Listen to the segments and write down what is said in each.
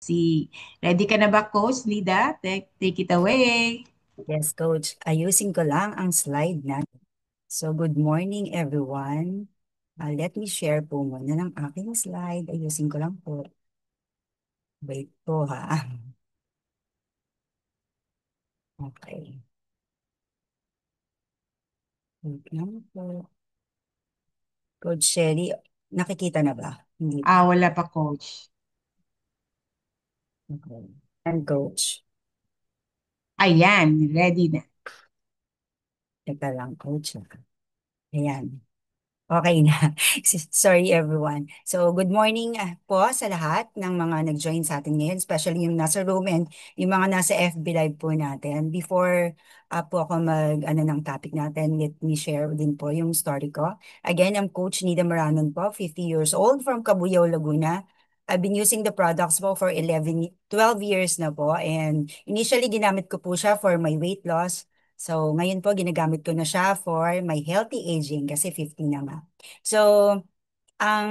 C. Ready ka na ba, Coach Lida? Take it away. Yes, Coach. Ayusin ko lang ang slide na. So, good morning, everyone. Let me share po muna ng aking slide. Ayusin ko lang po. Wait po ha. Okay. Wait lang po. Coach Sherry, nakikita na ba? Hindi pa. Wala pa, Coach. Okay. And Coach. Ayan, ready na. Teka lang, Coach. Ayan. Okay na. Sorry everyone. So good morning po sa lahat ng mga nag-join sa atin ngayon, especially yung nasa room and yung mga nasa FB Live po natin. Before po ako mag-ano ng topic natin, let me share din po yung story ko. Again, I'm Coach Nida Maranon po, 50 years old from Cabuyao, Laguna. I've been using the products po for 12 years na po, and initially ginamit ko po siya for my weight loss. So, ngayon po, ginagamit ko na siya for my healthy aging kasi 50 na nga. So, ang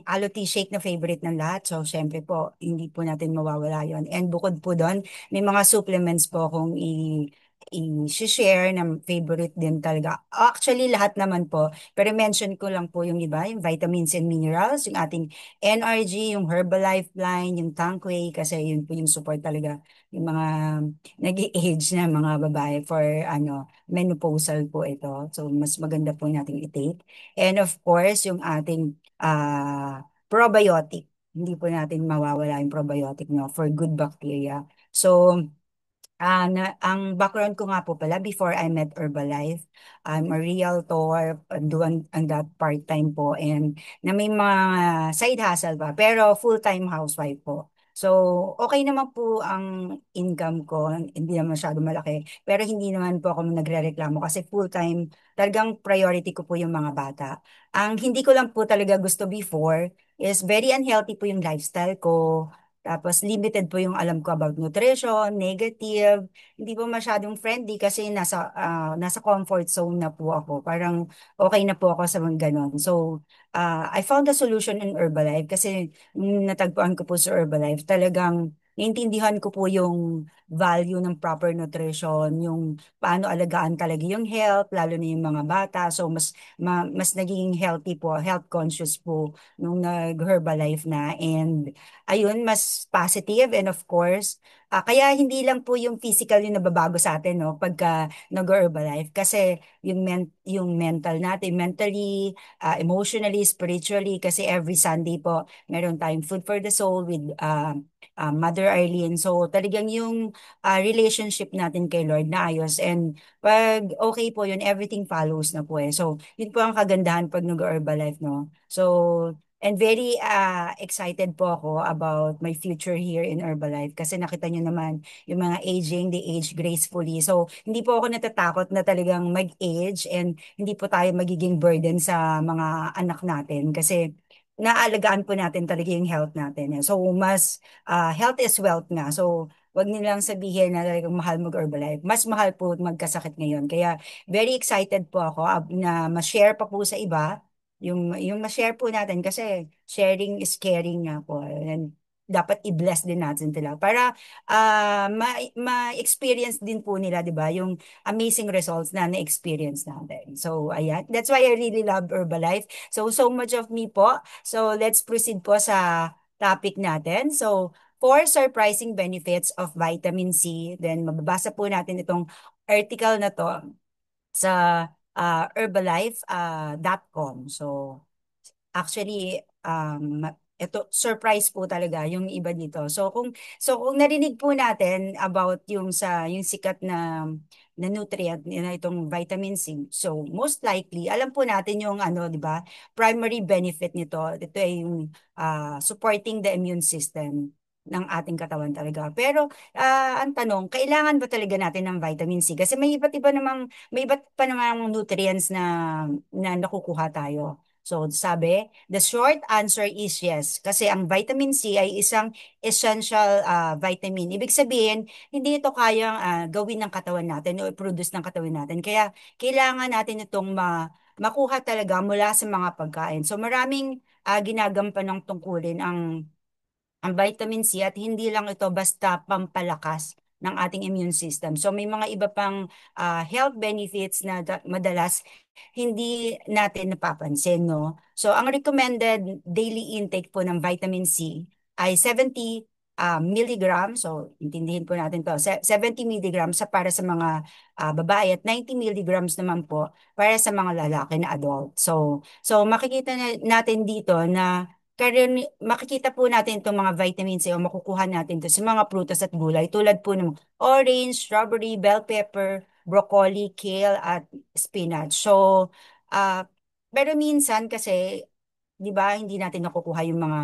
aloe tea shake na favorite ng lahat. So, syempre po, hindi po natin mawawala yon. And bukod po doon, may mga supplements po akong i-share na favorite din talaga. Actually, lahat naman po. Pero mention ko lang po yung iba, yung vitamins and minerals, yung ating NRG, yung Herbalife line, yung Tanquay, kasi yun po yung support talaga yung mga nag-age na mga babae for menopausal po ito. So, mas maganda po nating i-take. And of course, yung ating probiotic. Hindi po natin mawawala yung probiotic, no, for good bacteria. So, ang background ko nga po pala, before I met Herbalife, I'm a realtor, doon ang that part-time po, and na may mga side hustle pa, pero full-time housewife po. So, okay naman po ang income ko, hindi naman masyado malaki, pero hindi naman po ako nagre-reklamo kasi full-time, talagang priority ko po yung mga bata. Ang hindi ko lang po talaga gusto before is very unhealthy po yung lifestyle ko. Tapos limited po yung alam ko about nutrition, negative, hindi po masyadong friendly kasi nasa comfort zone na po ako. Parang okay na po ako sa mga ganon. So, I found a solution in Herbalife kasi nung natagpuan ko po sa Herbalife, talagang naintindihan ko po yung value ng proper nutrition, yung paano alagaan talaga yung health, lalo na yung mga bata. So, mas naging healthy po, health conscious po nung nag-Herbalife na. And ayun, mas positive, and of course, kaya hindi lang po yung physical yung nababago sa atin, no, pagka nag-Herbalife. Kasi yung mental natin, mentally, emotionally, spiritually, kasi every Sunday po, meron tayong Food for the Soul with Mother Arlene. So talagang yung relationship natin kay Lord na ayos. And pag okay po yun, everything follows na po eh. So yun po ang kagandahan pag nag-Herbalife, no? So, and very excited po ako about my future here in Herbalife kasi nakita nyo naman yung mga aging, they age gracefully. So, hindi po ako natatakot na talagang mag-age and hindi po tayo magiging burden sa mga anak natin kasi naalagaan po natin talaga yung health natin. So, mas health is wealth nga. So, wag nilang sabihin na talagang mahal mag-Herbalife. Mas mahal po magkasakit ngayon. Kaya, very excited po ako na ma-share pa po sa iba yung ma-share po natin kasi sharing is caring nga po. And dapat i-bless din natin sila para ma-experience din po nila, di ba? Yung amazing results na na-experience natin. So, ayan. That's why I really love Herbalife. So, so much of me po. So, let's proceed po sa topic natin. So, four surprising benefits of vitamin C. Then, mababasa po natin itong article na to sa herbalife.com. So, actually, ito surprise po talaga yung iba dito. So kung narinig po natin about yung sikat na nutrient na itong vitamin C. So most likely, alam po natin yung ano, 'di ba? Primary benefit nito. Ito ay yung supporting the immune system ng ating katawan talaga. Pero ang tanong, kailangan ba talaga natin ng vitamin C? Kasi may iba't pa namang nutrients na nakukuha tayo. So, sabi, the short answer is yes. Kasi ang vitamin C ay isang essential vitamin. Ibig sabihin, hindi ito kayang gawin ng katawan natin o produce ng katawan natin. Kaya, kailangan natin itong makuha talaga mula sa mga pagkain. So, maraming ginagampan ng tungkulin ang ang vitamin C at hindi lang ito basta pampalakas ng ating immune system. So may mga iba pang health benefits na madalas hindi natin napapansin, no? So ang recommended daily intake po ng vitamin C ay 70 milligrams. So intindihin po natin to. 70 milligrams sa para sa mga babae at 90 milligrams naman po para sa mga lalaki na adult. So makikita natin dito na makikita po natin itong mga vitamins o makukuha natin to sa mga prutas at gulay tulad po ng orange, strawberry, bell pepper, broccoli, kale at spinach. So, ah pero minsan kasi 'di ba, hindi natin nakukuha yung mga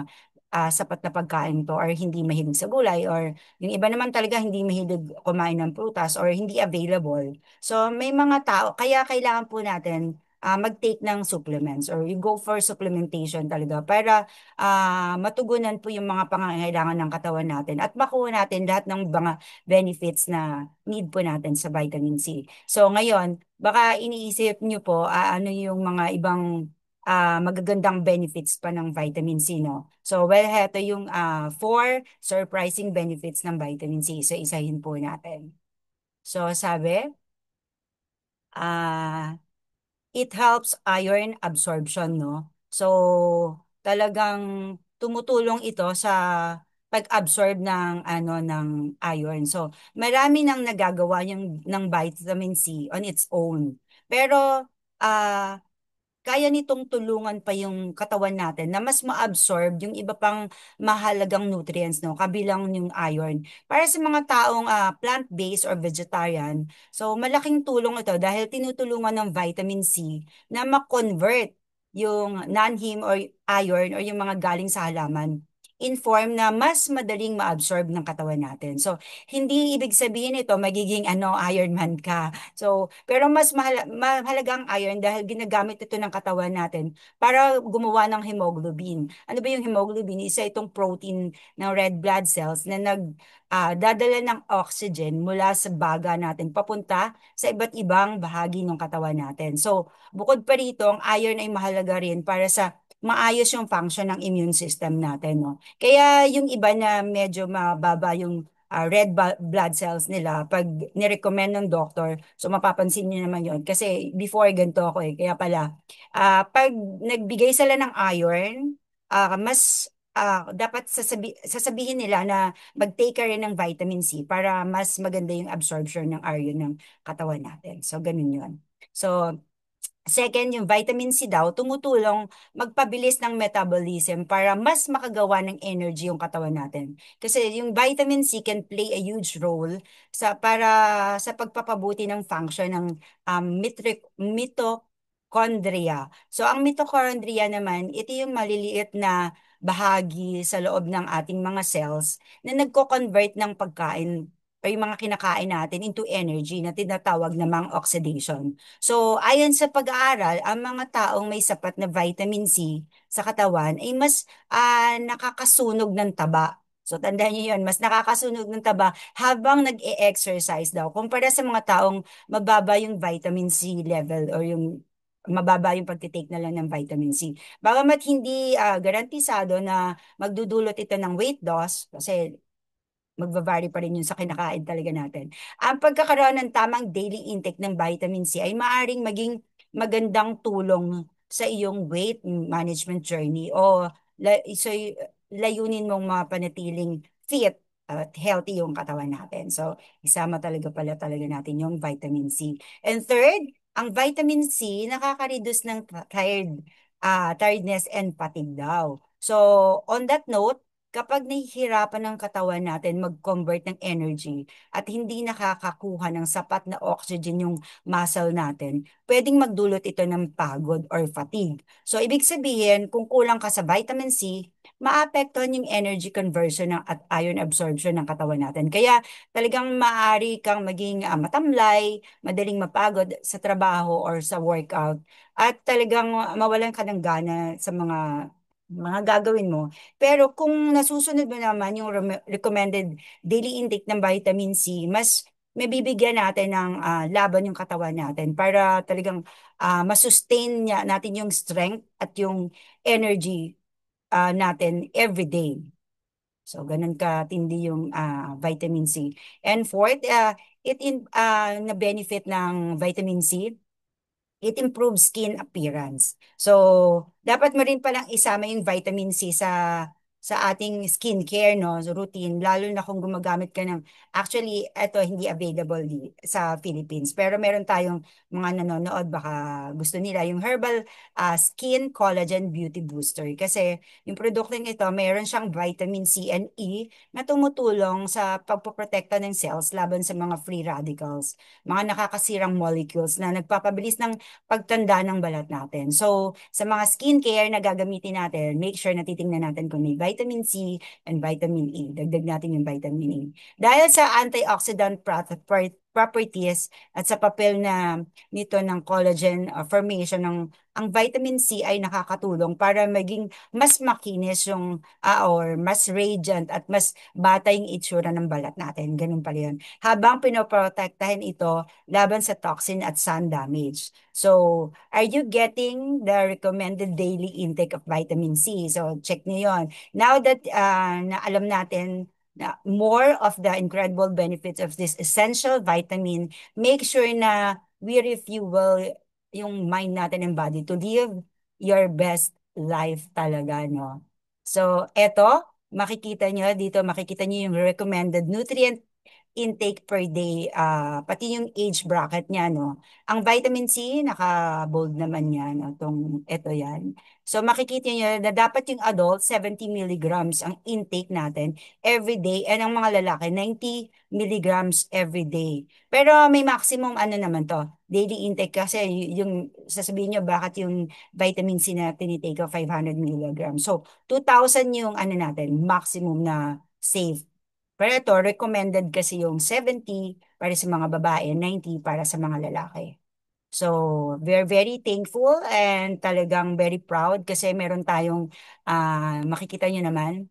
sapat na pagkain to or hindi mahilig sa gulay or yung iba naman talaga hindi mahilig kumain ng prutas or hindi available. So may mga tao, kaya kailangan po natin mag-take ng supplements or you go for supplementation talaga para matugunan po yung mga pangangailangan ng katawan natin at makuha natin lahat ng mga benefits na need po natin sa vitamin C. So ngayon, baka iniisip nyo po ano yung mga ibang magagandang benefits pa ng vitamin C, no? So, well, heto yung four surprising benefits ng vitamin C. So, isahin po natin. So, sabi, ah it helps iron absorption, no? So, talagang tumutulong ito sa pag-absorb ng ng iron. So, marami nang nagagawa yung ng vitamin C on its own. Pero ah kaya nitong tulungan pa yung katawan natin na mas ma-absorb yung iba pang mahalagang nutrients, no, kabilang yung iron. Para sa mga taong plant-based or vegetarian, so malaking tulong ito dahil tinutulungan ng vitamin C na ma-convert yung non-heme or iron or yung mga galing sa halaman in form na mas madaling ma-absorb ng katawan natin. So, hindi ibig sabihin ito magiging Iron Man ka. So, pero mas mahalaga ang iron dahil ginagamit ito ng katawan natin para gumawa ng hemoglobin. Ano ba yung hemoglobin? Isa itong protein ng red blood cells na dadala ng oxygen mula sa baga natin papunta sa iba't ibang bahagi ng katawan natin. So, bukod pa rito, ang iron ay mahalaga rin para sa maayos yung function ng immune system natin, no? Kaya yung iba na medyo mababa yung blood cells nila pag nirecommend ng doctor. So mapapansin niyo naman yon kasi before ganito ako eh. Kaya pala pag nagbigay sila ng iron, mas dapat sasabihin nila na mag-take ka rin ng vitamin C para mas maganda yung absorption ng iron ng katawan natin. So ganun yun. So second, yung vitamin C daw, tumutulong magpabilis ng metabolism para mas makagawa ng energy yung katawan natin. Kasi yung vitamin C can play a huge role para sa pagpapabuti ng function ng mitochondria. So ang mitochondria naman, ito yung maliliit na bahagi sa loob ng ating mga cells na nagko-convert ng pagkain o yung mga kinakain natin into energy na tinatawag namang oxidation. So, ayon sa pag-aaral, ang mga taong may sapat na vitamin C sa katawan ay mas nakakasunog ng taba. So, tandaan niyo yun, mas nakakasunog ng taba habang nag-e-exercise daw. Kumpara sa mga taong mababa yung vitamin C level or yung mababa yung pagtitake na lang ng vitamin C. Bagamat hindi garantisado na magdudulot ito ng weight loss, kasi magva-vary pa rin yun sa kinakain talaga natin. Ang pagkakaroon ng tamang daily intake ng vitamin C ay maaring maging magandang tulong sa iyong weight management journey o so, layunin mong mapanatiling fit at healthy yung katawan natin. So, isama talaga pala talaga natin yung vitamin C. And third, ang vitamin C nakaka-reduce ng tiredness and fatigue daw. So, on that note, kapag nahihirapan ng katawan natin mag-convert ng energy at hindi nakakakuha ng sapat na oxygen yung muscle natin, pwedeng magdulot ito ng pagod or fatigue. So, ibig sabihin, kung kulang ka sa vitamin C, maapektuhan yung energy conversion at iron absorption ng katawan natin. Kaya talagang maaari kang maging matamlay, madaling mapagod sa trabaho or sa workout, at talagang mawalan ka ng gana sa mga gagawin mo. Pero kung nasusunod mo naman yung recommended daily intake ng vitamin C, mas mabibigyan natin ng laban yung katawan natin para talagang masustain natin yung strength at yung energy natin every day. So, ganun katindi yung vitamin C. And fourth, na benefit ng vitamin C, it improves skin appearance. So, dapat mo rin palang isama yung vitamin C sa ating skincare, no, so routine, lalo na kung gumagamit ka ng, actually, eto, hindi available sa Philippines. Pero meron tayong mga nanonood, baka gusto nila, yung Herbal Skin Collagen Beauty Booster. Kasi yung produktong ito, meron siyang vitamin C and E na tumutulong sa pagpoprotekta ng cells laban sa mga free radicals, mga nakakasirang molecules na nagpapabilis ng pagtanda ng balat natin. So, sa mga skincare na gagamitin natin, make sure na titingnan natin kung may vitamin C and vitamin E. Dagdag natin yung vitamin E. Dahil sa antioxidant properties at sa papel na nito ng collagen formation ang vitamin C ay nakakatulong para maging mas makinis yung or mas radiant at mas bata yung itsura ng balat natin. Ganun pala yun. Habang pinoprotektahan ito laban sa toxin at sun damage. So, are you getting the recommended daily intake of vitamin C? So, check niyo yon. Now that na alam natin na more of the incredible benefits of this essential vitamin, make sure na we refuel yung mind natin and body to live your best life talaga, no? So, eto, makikita niyo yung recommended nutrient intake per day, pati yung age bracket niya, no? Ang vitamin C, naka-bold naman yan, no? Ito yan. So makikita niyo na dapat yung adult, 70 milligrams ang intake natin every day, and ang mga lalaki, 90 milligrams every day. Pero may maximum ano naman to, daily intake kasi yung sasabihin niyo bakit yung vitamin C na tinitake ko 500 milligrams. So 2,000 yung ano natin, maximum na safe. Pero ito, recommended kasi yung 70 para sa mga babae, 90 para sa mga lalaki. So, we're very thankful and talagang very proud kasi meron tayong, makikita nyo naman,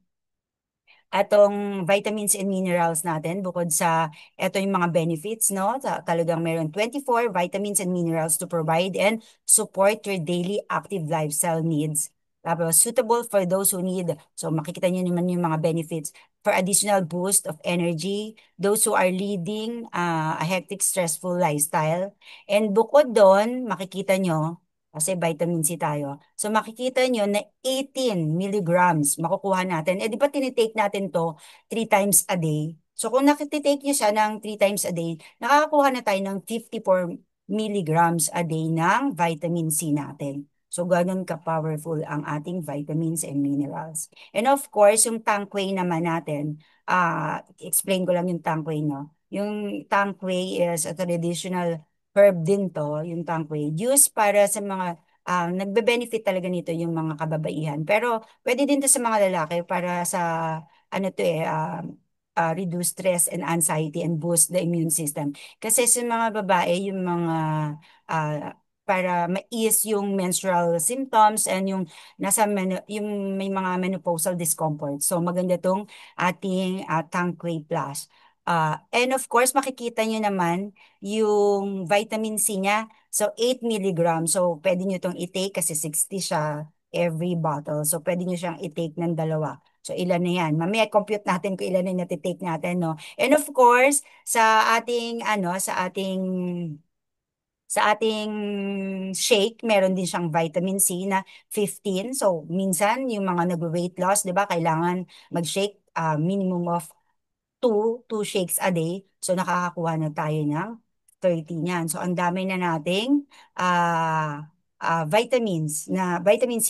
atong vitamins and minerals natin bukod sa ito yung mga benefits, no? Talagang meron 24 vitamins and minerals to provide and support your daily active lifestyle needs. Tapos, suitable for those who need. So, makikita nyo naman yung mga benefits for additional boost of energy, those who are leading a hectic, stressful lifestyle. And bukod doon, makikita nyo, kasi vitamin C tayo. So makikita nyo na 18 milligrams makukuha natin. Eh di ba tinitake natin to 3 times a day? So kung nakititake nyo siya ng 3 times a day, nakakakuha na tayo ng 54 milligrams a day ng vitamin C natin. So ganun ka-powerful ang ating vitamins and minerals. And of course, yung Tanquay naman natin, explain ko lang yung Tanquay, no? Yung Tanquay is a traditional herb din to, yung tangkwe. Used para sa mga, nagbe-benefit talaga nito yung mga kababaihan. Pero pwede din to sa mga lalaki para sa, ano to reduce stress and anxiety and boost the immune system. Kasi sa mga babae, yung mga, para ma-ease yung menstrual symptoms and yung yung may mga menopausal discomfort. So maganda tong ating Tanquay Plus. And of course, makikita nyo naman yung vitamin C niya. So, 8 milligrams. So, pwede nyo itong i-take kasi 60 siya every bottle. So, pwede nyo siyang i-take ng dalawa. So, ilan na yan? Mamaya compute natin kung ilan na yung natitake natin, no? And of course, sa ating shake, meron din siyang vitamin C na 15. So, minsan, yung mga nag-weight loss, di ba, kailangan mag-shake minimum of two shakes a day. So, nakakakuha na tayo ng 30 niyan. So, ang dami na nating vitamin C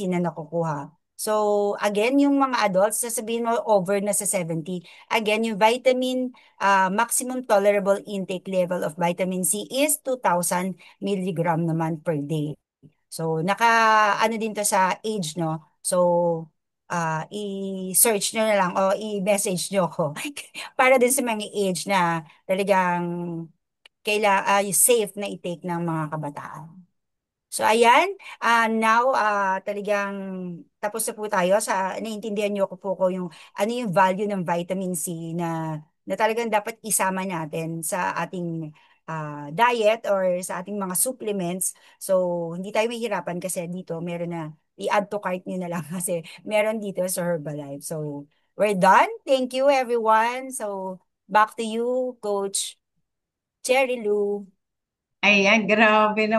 na nakukuha. So, again, yung mga adults, sasabihin mo over na sa 70. Again, yung maximum tolerable intake level of vitamin C is 2,000 milligram naman per day. So, ano din to sa age, no? So, i-search nyo na lang o i-message nyo ko para din sa mga age na talagang safe na i-take ng mga kabataan. So ayan, now talagang tapos na po tayo sa naiintindihan niyo ko yung ano yung value ng vitamin C na talagang dapat isama natin sa ating diet or sa ating mga supplements. So hindi tayo mahihirapan kasi dito meron na i-add to cart niyo na lang kasi meron dito sa Herbalife. So we're done. Thank you, everyone. So, back to you, Coach Cherry Lou. Ayan, grabe